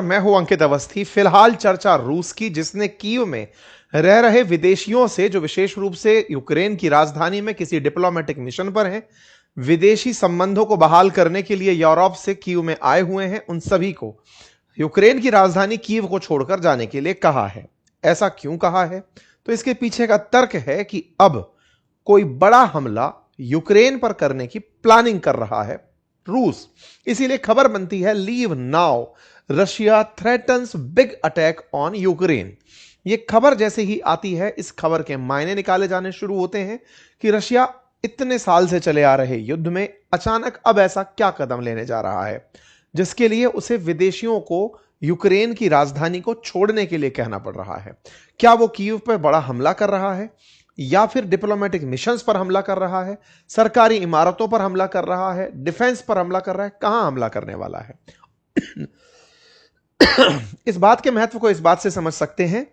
मैं हूं अंकित अवस्थी। फिलहाल चर्चा रूस की, जिसने कीव में रह रहे विदेशियों से, जो विशेष रूप से यूक्रेन की राजधानी में किसी डिप्लोमेटिक मिशन पर हैं, विदेशी संबंधों को बहाल करने के लिए यूरोप से कीव में आए हुए हैं, उन सभी को यूक्रेन की राजधानी कीव को छोड़कर जाने के लिए कहा है। ऐसा क्यों कहा है? तो इसके पीछे का तर्क है कि अब कोई बड़ा हमला यूक्रेन पर करने की प्लानिंग कर रहा है रूस। इसीलिए खबर बनती है, leave now, Russia threatens big attack on Ukraine. यह खबर जैसे ही आती है, इस खबर के मायने निकाले जाने शुरू होते हैं कि रशिया इतने साल से चले आ रहे युद्ध में अचानक अब ऐसा क्या कदम लेने जा रहा है जिसके लिए उसे विदेशियों को यूक्रेन की राजधानी को छोड़ने के लिए कहना पड़ रहा है। क्या वो कीव पर बड़ा हमला कर रहा है, या फिर डिप्लोमेटिक मिशंस पर हमला कर रहा है, सरकारी इमारतों पर हमला कर रहा है, डिफेंस पर हमला कर रहा है? कहां हमला करने वाला है? इस बात के महत्व को इस बात से समझ सकते हैं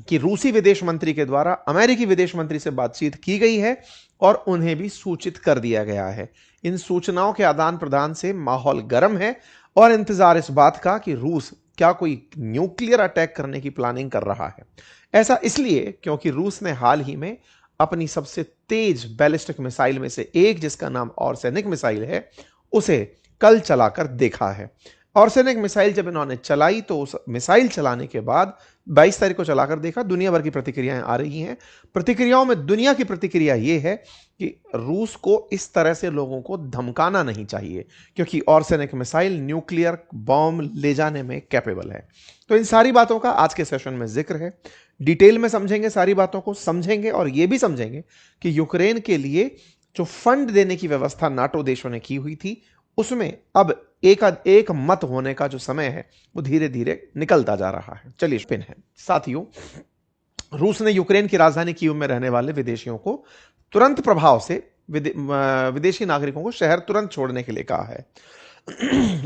कि रूसी विदेश मंत्री के द्वारा अमेरिकी विदेश मंत्री से बातचीत की गई है और उन्हें भी सूचित कर दिया गया है। इन सूचनाओं के आदान प्रदान से माहौल गर्म है और इंतजार इस बात का कि रूस क्या कोई न्यूक्लियर अटैक करने की प्लानिंग कर रहा है। ऐसा इसलिए क्योंकि रूस ने हाल ही में अपनी सबसे तेज बैलिस्टिक मिसाइल में से एक, जिसका नाम ऑर्सेनिक मिसाइल है, उसे कल चलाकर देखा है। ऑर्सेनिक मिसाइल जब इन्होंने चलाई तो उस मिसाइल चलाने के बाद 22 तारीख को चलाकर देखा, दुनिया भर की प्रतिक्रियाएं आ रही हैं। प्रतिक्रियाओं में दुनिया की प्रतिक्रिया यह है कि रूस को इस तरह से लोगों को धमकाना नहीं चाहिए, क्योंकि ऑर्सेनिक मिसाइल न्यूक्लियर बॉम्ब ले जाने में कैपेबल है। तो इन सारी बातों का आज के सेशन में जिक्र है। डिटेल में समझेंगे, सारी बातों को समझेंगे और यह भी समझेंगे कि यूक्रेन के लिए जो फंड देने की व्यवस्था नाटो देशों ने की हुई थी, उसमें अब एक मत होने का जो समय है वो धीरे धीरे निकलता जा रहा है। चलिए पिन है साथियों, रूस ने यूक्रेन की राजधानी कीव में रहने वाले विदेशियों को तुरंत प्रभाव से विदेशी नागरिकों को शहर तुरंत छोड़ने के लिए कहा है।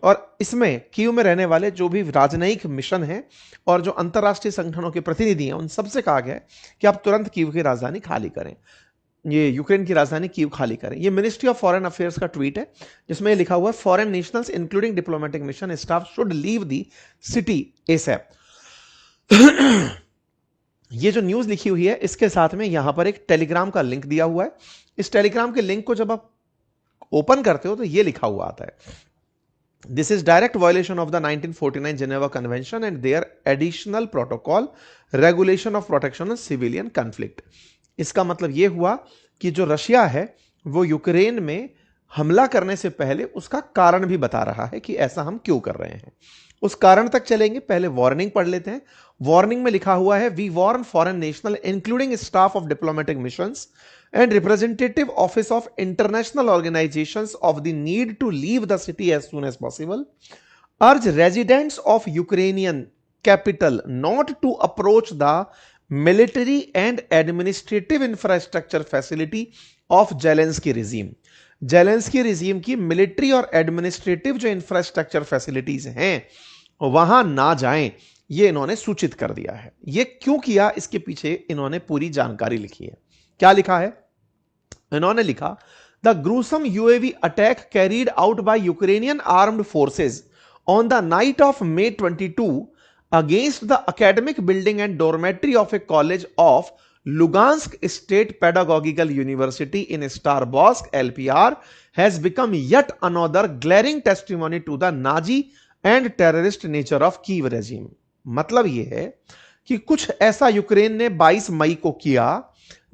और इसमें कीव में रहने वाले जो भी राजनयिक मिशन हैं और जो अंतरराष्ट्रीय संगठनों के प्रतिनिधि हैं, उन सबसे कहा गया है कि आप तुरंत कीव की राजधानी खाली करें, ये यूक्रेन की राजधानी कीव खाली करें। ये मिनिस्ट्री ऑफ फॉरेन अफेयर्स का ट्वीट है, जिसमें लिखा हुआ है, foreign nationals including diplomatic mission staff should leave the city ASAP. ये जो न्यूज लिखी हुई है, इसके साथ में यहां पर एक टेलीग्राम का लिंक दिया हुआ है। इस टेलीग्राम के लिंक को जब आप ओपन करते हो तो ये लिखा हुआ आता है, this is direct violation of the 1949 Geneva convention and their additional protocol regulation of protection of civilian conflict. इसका मतलब यह हुआ कि जो रशिया है वो यूक्रेन में हमला करने से पहले उसका कारण भी बता रहा है कि ऐसा हम क्यों कर रहे हैं। उस कारण तक चलेंगे, पहले वार्निंग पढ़ लेते हैं। वार्निंग में लिखा हुआ है, we warn foreign national including staff of diplomatic missions and representative office of international organizations of the need to leave the city as soon as possible, urge residents of Ukrainian capital not to approach the military and administrative infrastructure facility of Zelensky regime. Zelensky regime की military और administrative जो infrastructure facilities हैं वहां ना जाएं, ये इन्होंने सूचित कर दिया है। ये क्यों किया, इसके पीछे इन्होंने पूरी जानकारी लिखी है। क्या लिखा है? इन्होंने लिखा, the gruesome UAV attack carried out by Ukrainian armed forces on the night of May 22 against the academic building and dormitory of a college of Luhansk State Pedagogical University in Starobilsk LPR has become yet another glaring testimony to the Nazi and terrorist nature of Kyiv regime. मतलब यह है कि कुछ ऐसा Ukraine ने 22 मई को किया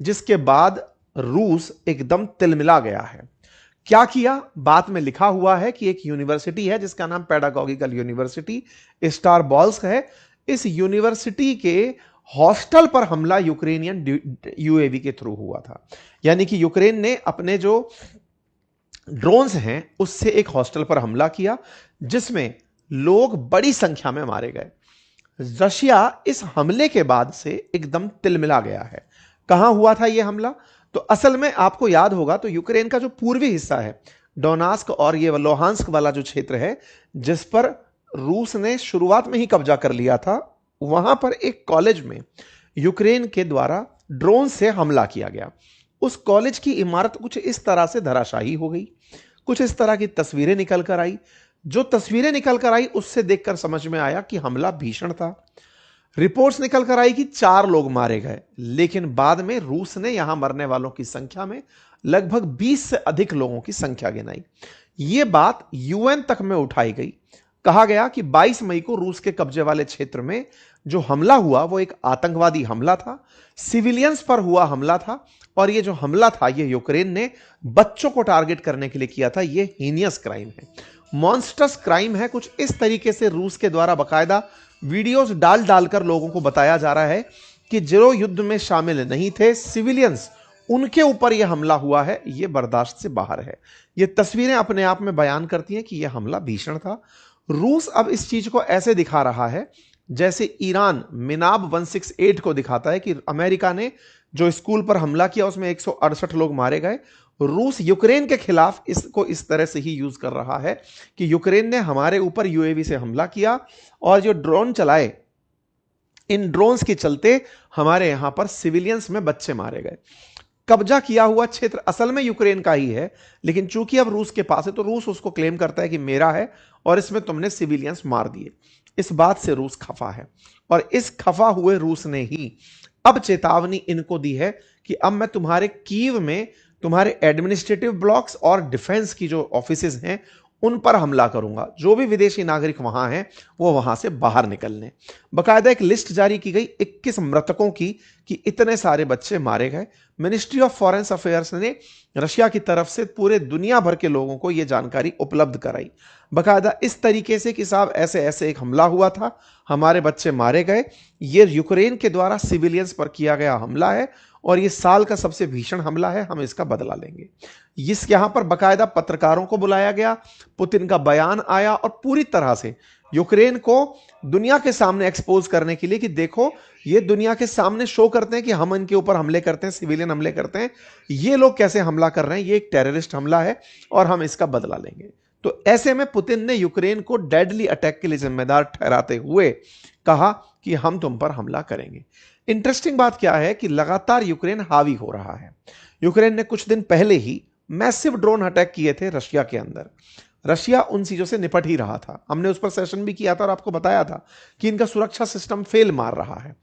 जिसके बाद रूस एकदम तिलमिला गया है। क्या किया? बात में लिखा हुआ है कि एक यूनिवर्सिटी है जिसका नाम पेडागोगिकल यूनिवर्सिटी स्टारबॉस्क है। इस यूनिवर्सिटी के हॉस्टल पर हमला यूक्रेनियन यूएवी के थ्रू हुआ था। यानी कि यूक्रेन ने अपने जो ड्रोन्स हैं उससे एक हॉस्टल पर हमला किया, जिसमें लोग बड़ी संख्या में मारे गए। रशिया इस हमले के बाद से एकदम तिलमिला गया है। कहां हुआ था यह हमला? तो असल में आपको याद होगा तो यूक्रेन का जो पूर्वी हिस्सा है, डोनास्क और ये लोहांस्क वाला जो क्षेत्र है, जिस पर रूस ने शुरुआत में ही कब्जा कर लिया था, वहां पर एक कॉलेज में यूक्रेन के द्वारा ड्रोन से हमला किया गया। उस कॉलेज की इमारत कुछ इस तरह से धराशायी हो गई, कुछ इस तरह की तस्वीरें निकल कर आई। जो तस्वीरें निकल कर आई उससे देखकर समझ में आया कि हमला भीषण था। रिपोर्ट्स निकल कर आई कि 4 लोग मारे गए, लेकिन बाद में रूस ने यहां मरने वालों की संख्या में लगभग 20 से अधिक लोगों की संख्या गिनाई। यह बात यूएन तक में उठाई गई। कहा गया कि 22 मई को रूस के कब्जे वाले क्षेत्र में जो हमला हुआ वो एक आतंकवादी हमला था, सिविलियंस पर हुआ हमला था, और ये जो हमला था ये यूक्रेन ने बच्चों को टारगेट करने के लिए किया था। ये हीनियस क्राइम है, मॉन्स्टर्स क्राइम है। कुछ इस तरीके से रूस के द्वारा बाकायदा वीडियोस डाल डालकर लोगों को बताया जा रहा है कि जो युद्ध में शामिल नहीं थे, सिविलियंस, उनके ऊपर यह हमला हुआ है, यह बर्दाश्त से बाहर है। ये तस्वीरें अपने आप में बयान करती हैं कि यह हमला भीषण था। रूस अब इस चीज को ऐसे दिखा रहा है जैसे ईरान मिनाब 168 को दिखाता है कि अमेरिका ने जो स्कूल पर हमला किया उसमें 168 लोग मारे गए। रूस यूक्रेन के खिलाफ इसको इस तरह से ही यूज कर रहा है कि यूक्रेन ने हमारे ऊपर यूएवी से हमला किया और जो ड्रोन चलाए, इन ड्रोन्स के चलते हमारे यहां पर सिविलियंस में बच्चे मारे गए। कब्जा किया हुआ क्षेत्र असल में यूक्रेन का ही है, लेकिन चूंकि अब रूस के पास है तो रूस उसको क्लेम करता है कि मेरा है और इसमें तुमने सिविलियंस मार दिए। इस बात से रूस खफा है और इस खफा हुए रूस ने ही अब चेतावनी इनको दी है कि अब मैं तुम्हारे कीव में तुम्हारे एडमिनिस्ट्रेटिव ब्लॉक्स और डिफेंस की जो ऑफिसेज हैं उन पर हमला करूंगा। जो भी विदेशी नागरिक वहां हैं वो वहां से बाहर निकलने। बकायदा एक लिस्ट जारी की गई 21 मृतकों की कि इतने सारे बच्चे मारे गए। मिनिस्ट्री ऑफ फॉरेन अफेयर्स ने रशिया की तरफ से पूरे दुनिया भर के लोगों को यह जानकारी उपलब्ध कराई, बकायदा इस तरीके से कि साहब ऐसे ऐसे एक हमला हुआ था, हमारे बच्चे मारे गए, ये यूक्रेन के द्वारा सिविलियंस पर किया गया हमला है और ये साल का सबसे भीषण हमला है, हम इसका बदला लेंगे। इस यहां पर बकायदा पत्रकारों को बुलाया गया, पुतिन का बयान आया और पूरी तरह से यूक्रेन को दुनिया के सामने एक्सपोज करने के लिए कि देखो ये दुनिया के सामने शो करते हैं कि हम इनके ऊपर हमले करते हैं, सिविलियन हमले करते हैं, ये लोग कैसे हमला कर रहे हैं, ये एक टेररिस्ट हमला है और हम इसका बदला लेंगे। तो ऐसे में पुतिन ने यूक्रेन को डेडली अटैक के लिए जिम्मेदार ठहराते हुए कहा कि हम तुम पर हमला करेंगे। इंटरेस्टिंग बात क्या है कि लगातार यूक्रेन हावी हो रहा है। यूक्रेन ने कुछ दिन पहले ही मैसिव ड्रोन अटैक किए थे रशिया के अंदर। रशिया उन चीजों से निपट ही रहा था, हमने उस पर सेशन भी किया था और आपको बताया था कि इनका सुरक्षा सिस्टम फेल मार रहा है।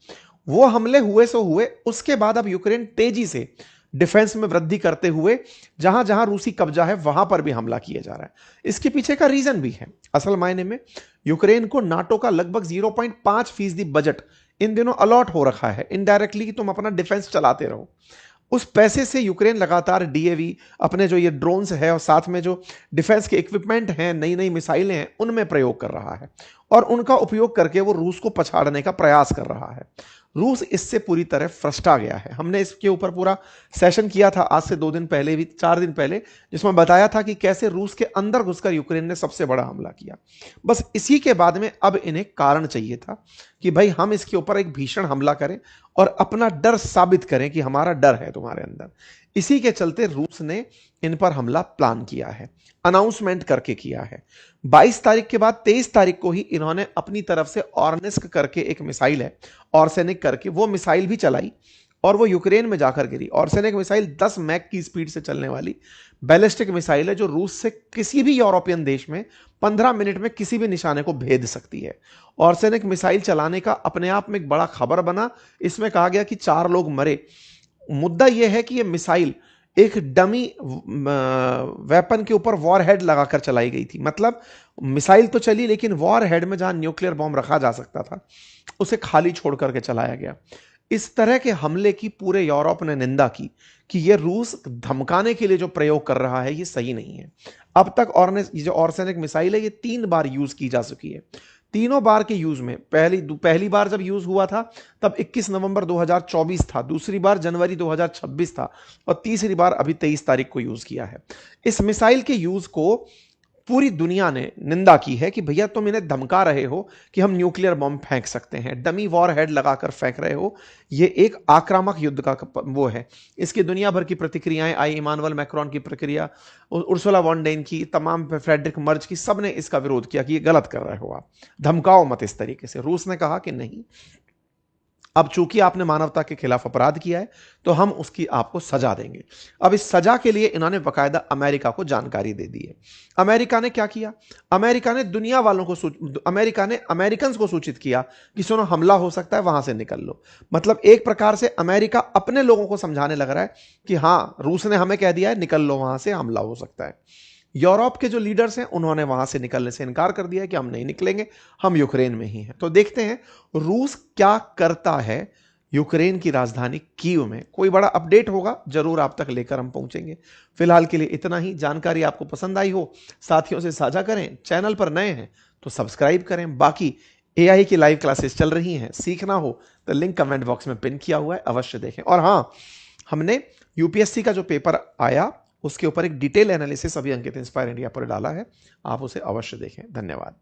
वो हमले हुए सो हुए, उसके बाद अब यूक्रेन तेजी से डिफेंस में वृद्धि करते हुए जहां जहां रूसी कब्जा है वहां पर भी हमला किया जा रहा है। इसके पीछे का रीजन भी है। असल मायने में यूक्रेन को नाटो का लगभग 0.5% बजट इन दिनों अलॉट हो रखा है इनडायरेक्टली कि तुम अपना डिफेंस चलाते रहो। उस पैसे से यूक्रेन लगातार डीएवी, अपने जो ये ड्रोन्स है और साथ में जो डिफेंस के इक्विपमेंट हैं, नई नई मिसाइलें हैं, उनमें प्रयोग कर रहा है और उनका उपयोग करके वो रूस को पछाड़ने का प्रयास कर रहा है। रूस इससे पूरी तरह फ्रस्ट्रा गया है। हमने इसके ऊपर पूरा सेशन किया था आज से 2 दिन पहले भी, 4 दिन पहले, जिसमें बताया था कि कैसे रूस के अंदर घुसकर यूक्रेन ने सबसे बड़ा हमला किया। बस इसी के बाद में अब इन्हें कारण चाहिए था कि भाई हम इसके ऊपर एक भीषण हमला करें और अपना डर साबित करें कि हमारा डर है तुम्हारे अंदर। इसी के चलते रूस ने इन पर हमला प्लान किया है, अनाउंसमेंट करके किया है। 22 तारीख के बाद 23 तारीख को ही इन्होंने अपनी तरफ से ऑर्निस्क करके एक मिसाइल है, ऑर्सेनिक करके, वो मिसाइल भी चलाई और वो यूक्रेन में जाकर गिरी। ऑर्सेनिक मिसाइल 10 मैक की स्पीड से चलने वाली बैलिस्टिक मिसाइल है जो रूस से किसी भी यूरोपियन देश में 15 मिनट में किसी भी निशाने को भेद सकती है। ऑर्सेनिक मिसाइल चलाने का अपने आप में एक बड़ा खबर बना। इसमें कहा गया कि 4 लोग मरे। मुद्दा यह है कि यह मिसाइल एक डमी वेपन के ऊपर वॉरहेड लगाकर चलाई गई थी। मतलब मिसाइल तो चली लेकिन वॉरहेड में जहां न्यूक्लियर बॉम्ब रखा जा सकता था उसे खाली छोड़ करके चलाया गया। इस तरह के हमले की पूरे यूरोप ने निंदा की कि यह रूस धमकाने के लिए जो प्रयोग कर रहा है ये सही नहीं है। अब तक जो ऑर्सेनिक मिसाइल है ये 3 बार यूज की जा चुकी है। तीनों बार के यूज में पहली बार जब यूज हुआ था तब 21 नवंबर 2024 था, दूसरी बार जनवरी 2026 था और तीसरी बार अभी 23 तारीख को यूज किया है। इस मिसाइल के यूज को पूरी दुनिया ने निंदा की है कि भैया तुम इन्हें धमका रहे हो कि हम न्यूक्लियर बॉम्ब फेंक सकते हैं, डमी वॉर हेड लगाकर फेंक रहे हो, ये एक आक्रामक युद्ध का वो है। इसकी दुनिया भर की प्रतिक्रियाएं आई, इमानुएल मैक्रोन की प्रक्रिया, उर्सुला वॉन डेन की, तमाम फ्रेडरिक मर्ज की, सबने इसका विरोध किया कि ये गलत कर रहे हो, आप धमकाओ मत इस तरीके से। रूस ने कहा कि नहीं, अब चूंकि आपने मानवता के खिलाफ अपराध किया है तो हम उसकी आपको सजा देंगे। अब इस सजा के लिए इन्होंने बकायदा अमेरिका को जानकारी दे दी है। अमेरिका ने क्या किया? अमेरिका ने दुनिया वालों को अमेरिका ने अमेरिकन को सूचित किया कि सुनो, हमला हो सकता है, वहां से निकल लो। मतलब एक प्रकार से अमेरिका अपने लोगों को समझाने लग रहा है कि हां, रूस ने हमें कह दिया है निकल लो, वहां से हमला हो सकता है। यूरोप के जो लीडर्स हैं उन्होंने वहां से निकलने से इनकार कर दिया है कि हम नहीं निकलेंगे, हम यूक्रेन में ही हैं। तो देखते हैं रूस क्या करता है यूक्रेन की राजधानी कीव में। कोई बड़ा अपडेट होगा जरूर आप तक लेकर हम पहुंचेंगे। फिलहाल के लिए इतना ही। जानकारी आपको पसंद आई हो साथियों से साझा करें। चैनल पर नए हैं तो सब्सक्राइब करें। बाकी एआई की लाइव क्लासेस चल रही हैं, सीखना हो तो लिंक कमेंट बॉक्स में पिन किया हुआ है, अवश्य देखें। और हां, हमने यूपीएससी का जो पेपर आया उसके ऊपर एक डिटेल एनालिसिस अभी अंकित इंस्पायर इंडिया पर डाला है, आप उसे अवश्य देखें। धन्यवाद।